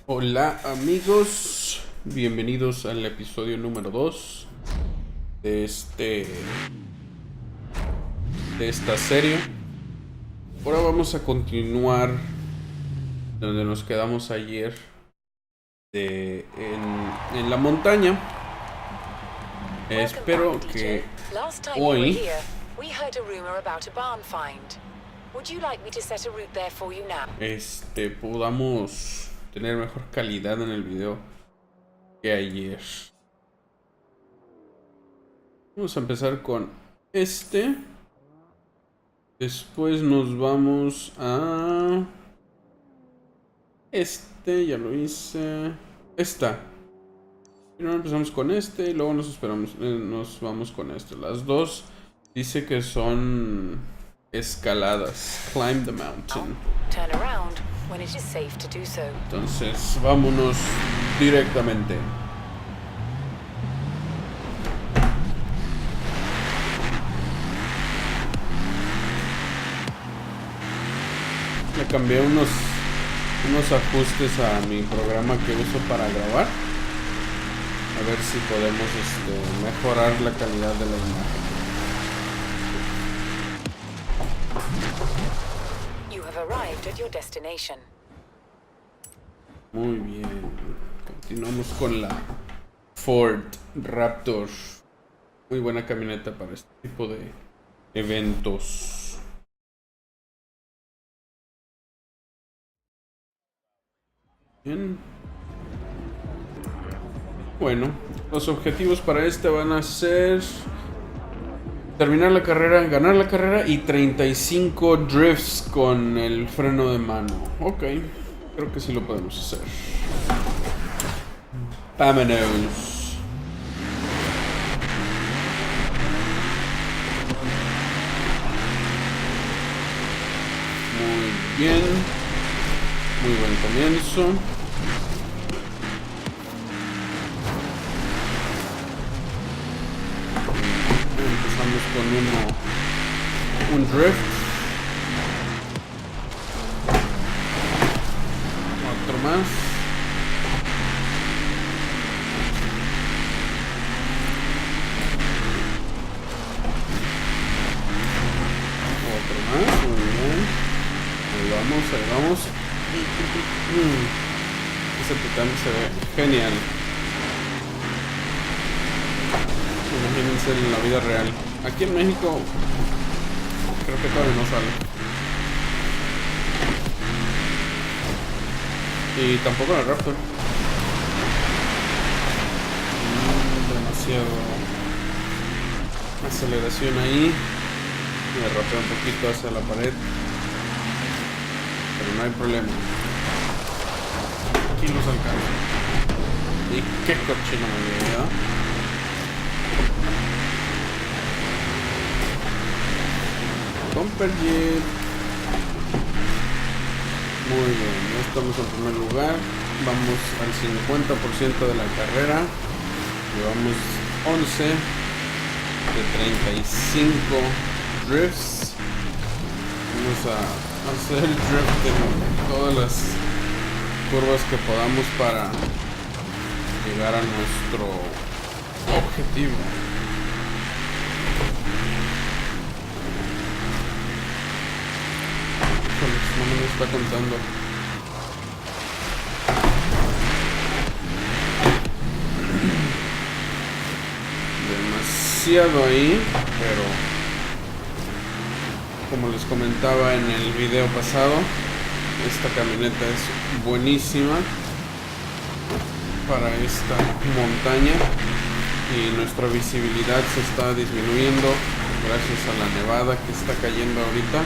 Hola amigos, bienvenidos al episodio número 2 de esta serie. Ahora vamos a continuar donde nos quedamos ayer en la montaña. Espero que hoy podamos tener mejor calidad en el video que ayer. Vamos a empezar con después nos vamos a ya lo hice. Primero empezamos con y luego nos vamos con Las dos dice que son escaladas. Climb the mountain. Entonces, vámonos directamente. Le cambié unos ajustes a mi programa que uso para grabar. A ver si podemos mejorar la calidad de la imagen. You have arrived at your destination. Muy bien. Continuamos con la Ford Raptor. Muy buena camioneta para este tipo de eventos. Bien. Bueno, los objetivos para van a ser terminar la carrera, ganar la carrera y 35 drifts con el freno de mano. Ok, creo que sí lo podemos hacer. Vámonos. Muy bien. Muy buen comienzo. Empezamos con un drift. Otro más. Otro más. Muy bien. Ahí vamos. Ese también se ve genial. Imagínense en la vida real. Aquí en México creo que todavía no sale. Y tampoco en el Raptor. Demasiado aceleración ahí. Me rapea un poquito hacia la pared. Pero no hay problema. Aquí los alcanzo. Y qué cochino me llega. Bumper Jeep. Muy bien, ya estamos en primer lugar. Vamos al 50% de la carrera. Llevamos 11 de 35 drifts. Vamos a hacer el drift en todas las curvas que podamos para llegar a nuestro objetivo. No me lo está contando. Demasiado ahí, pero como les comentaba en el video pasado, esta camioneta es buenísima para esta montaña y nuestra visibilidad se está disminuyendo gracias a la nevada que está cayendo ahorita.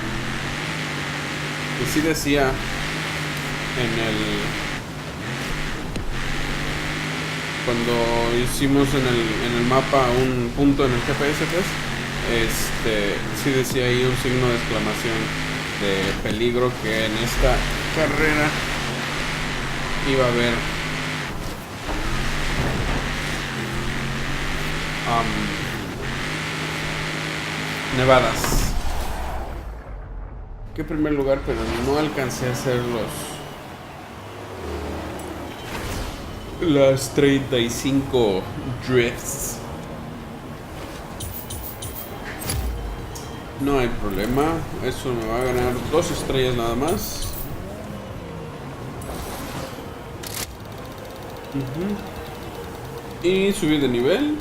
Y sí decía cuando hicimos en el mapa un punto en el GPS, pues, sí decía ahí un signo de exclamación de peligro, que en esta carrera iba a haber nevadas. Que primer lugar, pero no alcancé a hacer las 35 drifts. No hay problema, eso me va a ganar 2 estrellas nada más. Y subir de nivel.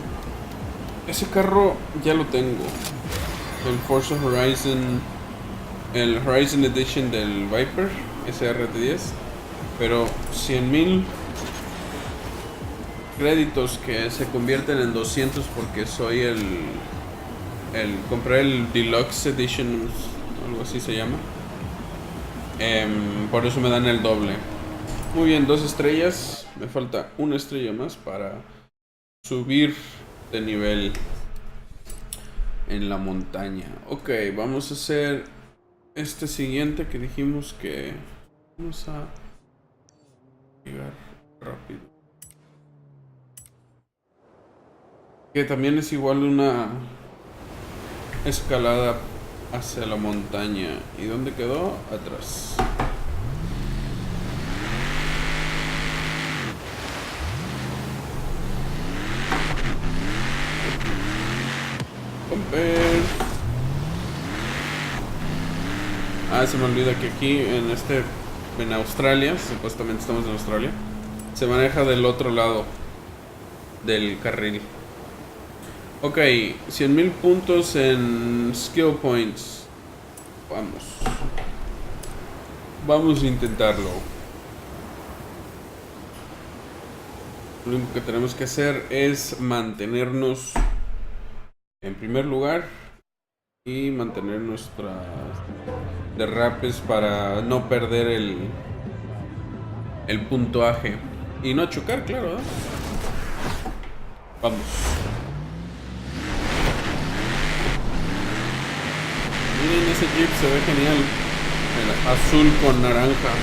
Ese carro ya lo tengo. El Forza Horizon, el Horizon Edition del Viper SRT10. Pero 100,000 créditos que se convierten en 200 porque soy compré el Deluxe Edition, algo así se llama. Por eso me dan el doble. Muy bien, 2 estrellas. Me falta una estrella más para subir de nivel en la montaña. Ok, vamos a hacer este siguiente que dijimos que vamos a llegar rápido. Que también es igual una escalada hacia la montaña. ¿Y dónde quedó? Atrás. Se me olvida que aquí en Australia, supuestamente estamos en Australia, se maneja del otro lado del carril. Ok, 100,000 puntos en skill points. Vamos a intentarlo. Lo único que tenemos que hacer es mantenernos en primer lugar y mantener nuestras derrapes para no perder el puntuaje y no chocar, claro, ¿eh? Vamos. Miren, ese Jeep se ve genial. El azul con naranja.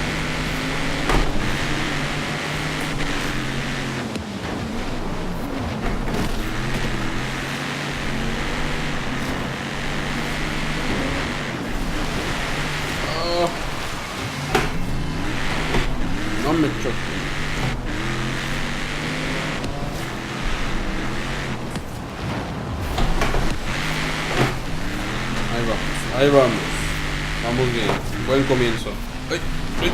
No me choque. Ahí vamos. Vamos bien. Buen comienzo. ¡Ay! ¡Ay!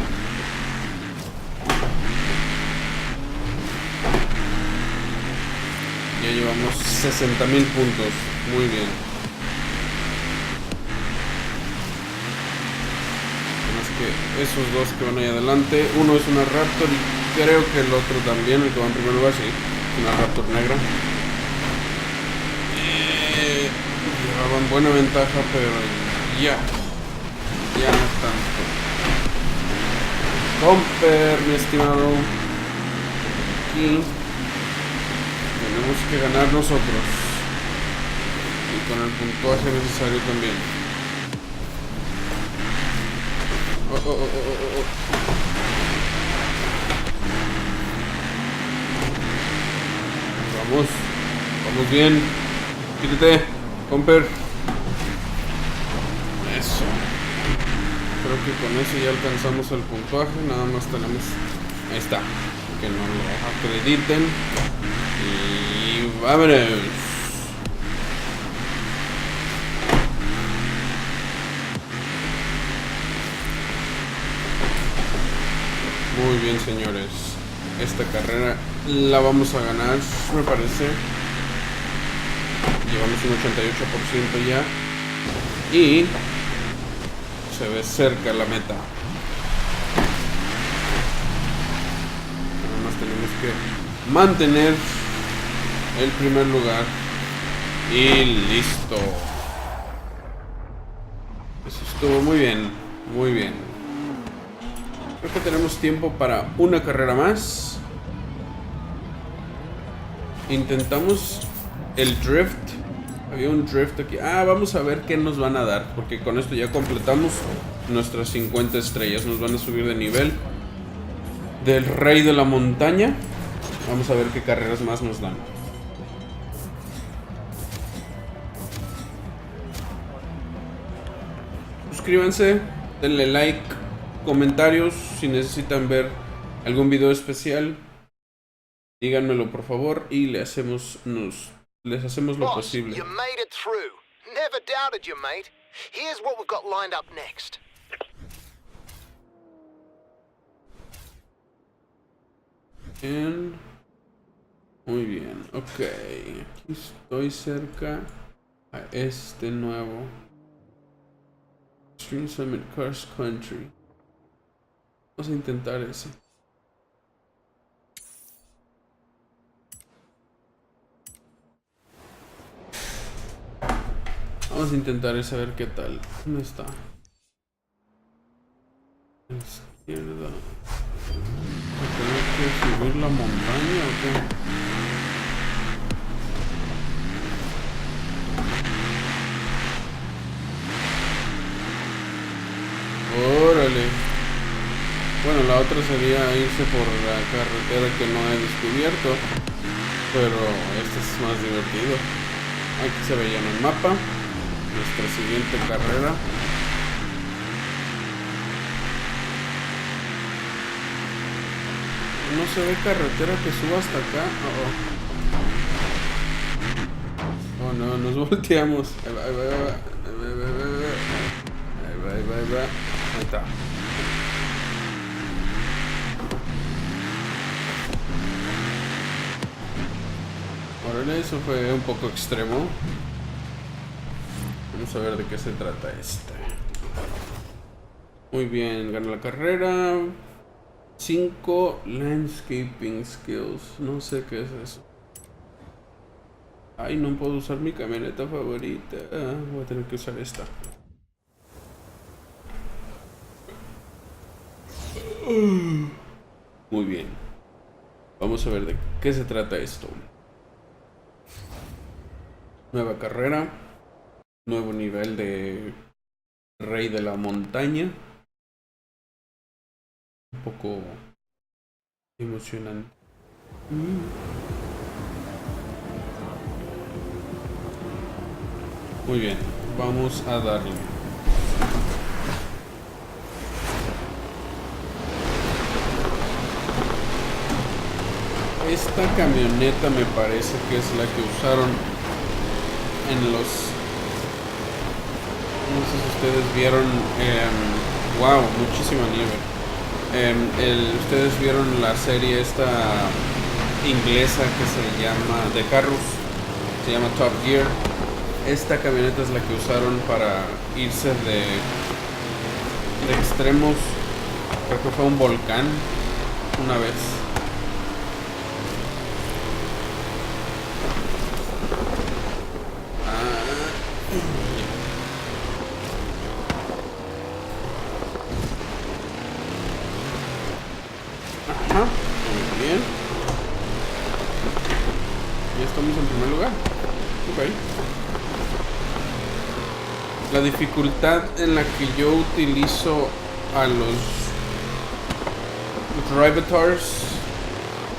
Ya llevamos 60,000 puntos. Muy bien. Más que esos dos que van ahí adelante. Uno es una Raptor y creo que el otro también, el que va en primer lugar, sí. Una Raptor negra. Llevaban buena ventaja, pero ya no tanto. Comper, mi estimado. Aquí tenemos que ganar nosotros. Y con el puntuaje necesario también. Vamos bien. Quítate, Comper. Eso. Creo que con eso ya alcanzamos el puntuaje. Nada más tenemos. Ahí está. Que nos lo acrediten. Y vámonos. Muy bien, señores. Esta carrera la vamos a ganar, me parece. Llevamos un 88% ya. Y se ve cerca la meta. Nada más tenemos que mantener el primer lugar. Y listo. Eso estuvo muy bien. Muy bien. Creo que tenemos tiempo para una carrera más. Intentamos el drift. Había un drift aquí. Vamos a ver qué nos van a dar. Porque con esto ya completamos nuestras 50 estrellas. Nos van a subir de nivel del rey de la montaña. Vamos a ver qué carreras más nos dan. Suscríbanse, denle like, comentarios si necesitan ver algún video especial. Díganmelo por favor y les hacemos lo Boss, posible. you made it through. Never doubted you, mate. Here's what we've got lined up next. Bien. Muy bien, ok. Aquí estoy cerca a este nuevo Extreme Summit Cross Country. Vamos a intentar ese. Vamos a intentar ese a ver qué tal. ¿Dónde está? A la izquierda. ¿Tengo que subir la montaña o qué? Órale. Bueno, la otra sería irse por la carretera que no he descubierto, pero esta es más divertido. Aquí se veía en el mapa nuestra siguiente carrera. No se ve carretera que suba hasta acá. Oh no, nos volteamos. Ahí va, ahí va, ahí va, ahí va, ahí va, ahí va. Ahí está. Órale, eso fue un poco extremo. Vamos a ver de qué se trata este. Muy bien, gana la carrera. 5 landscaping skills. No sé qué es eso. Ay, no puedo usar mi camioneta favorita. Voy a tener que usar esta. Muy bien. Vamos a ver de qué se trata esto. Nueva carrera. Nuevo nivel de Rey de la Montaña. Un poco emocionante. Muy bien, vamos a darle. Esta camioneta me parece que es la que usaron en los... No sé si ustedes vieron... wow, muchísima nieve. Ustedes vieron la serie esta inglesa que se llama de carros, se llama Top Gear. Esta camioneta es la que usaron para irse de extremos. Creo que fue un volcán una vez. Ajá, muy bien. Ya estamos en primer lugar. Ok. La dificultad en la que yo utilizo a los Drivatars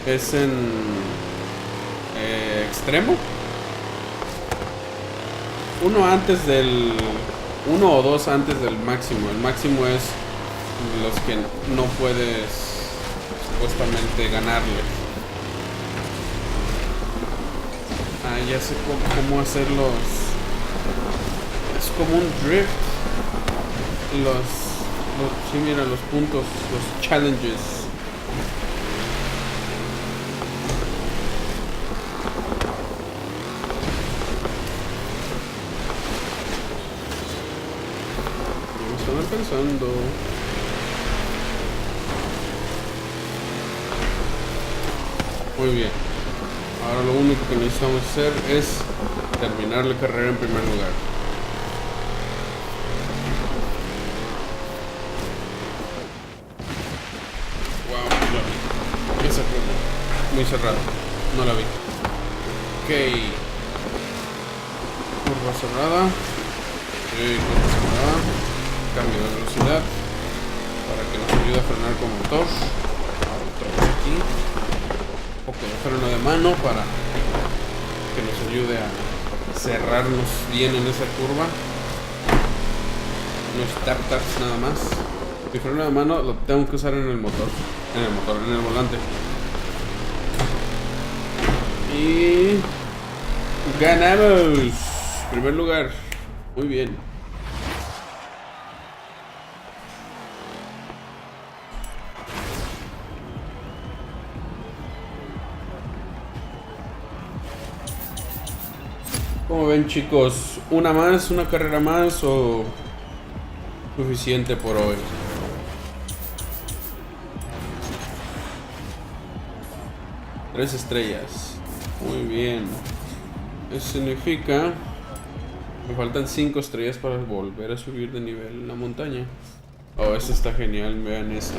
es en extremo. Uno o dos antes del máximo. El máximo es los que no puedes supuestamente ganarle. Ya sé cómo hacerlos. Es como un drift. Sí, mira, los puntos, los challenges. Me están alcanzando. Muy bien. Ahora lo único que necesitamos hacer es terminar la carrera en primer lugar. Wow, no la vi. Esa fue muy cerrado. No la vi. Ok. Curva cerrada. Curva cerrada. Cambio de velocidad para que nos ayude a frenar con motor. Ahora otra vez aquí. Un poco de freno de mano para que nos ayude a cerrarnos bien en esa curva. Unos tap-taps nada más. Mi freno de mano lo tengo que usar en el motor. En el volante. Y ganamos. Primer lugar. Muy bien. ¿Cómo ven, chicos? ¿Una más? ¿Una carrera más? ¿O suficiente por hoy? Tres estrellas. Muy bien. Eso significa... Me faltan 5 estrellas para volver a subir de nivel en la montaña. Oh, esto está genial. Vean esto.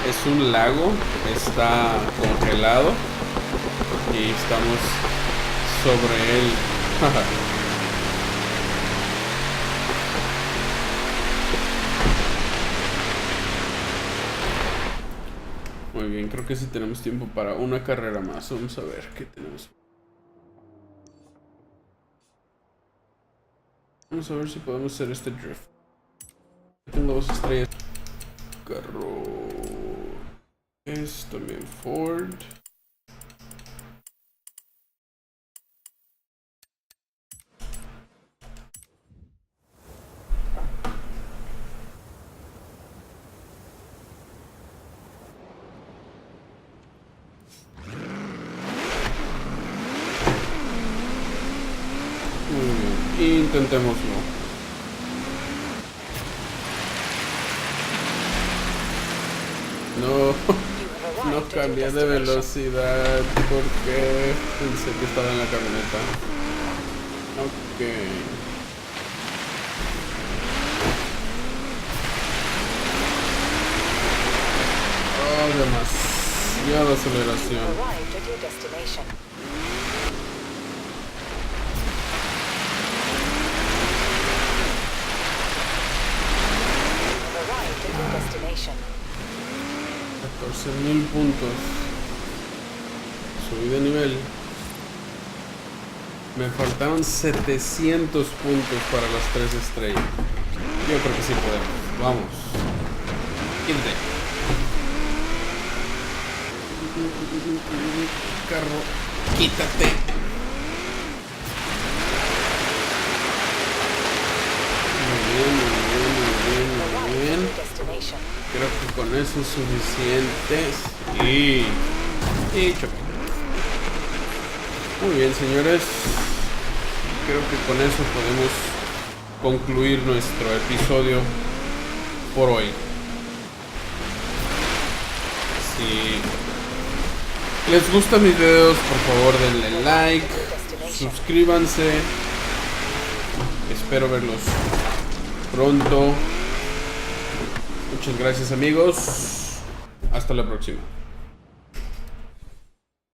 Es un lago. Está congelado. Y estamos sobre él. Muy bien, creo que sí tenemos tiempo para una carrera más. Vamos a ver qué tenemos. Vamos a ver si podemos hacer este drift. Tengo 2 estrellas. Carro. Es también Ford. Intentémoslo. No cambié de velocidad porque pensé que estaba en la camioneta. Ok. Oh, demasiada aceleración. Destination. 14.000 puntos. Subí de nivel. Me faltaron 700 puntos para las 3 estrellas. Yo creo que sí podemos. Vamos. Quítate. Carro, quítate. Muy bien. Creo que con eso es suficiente. Y choque. Muy bien, señores. Creo que con eso podemos concluir nuestro episodio por hoy. Si les gustan mis videos, por favor denle like, suscríbanse. Espero verlos pronto. Muchas gracias, amigos. Hasta la próxima.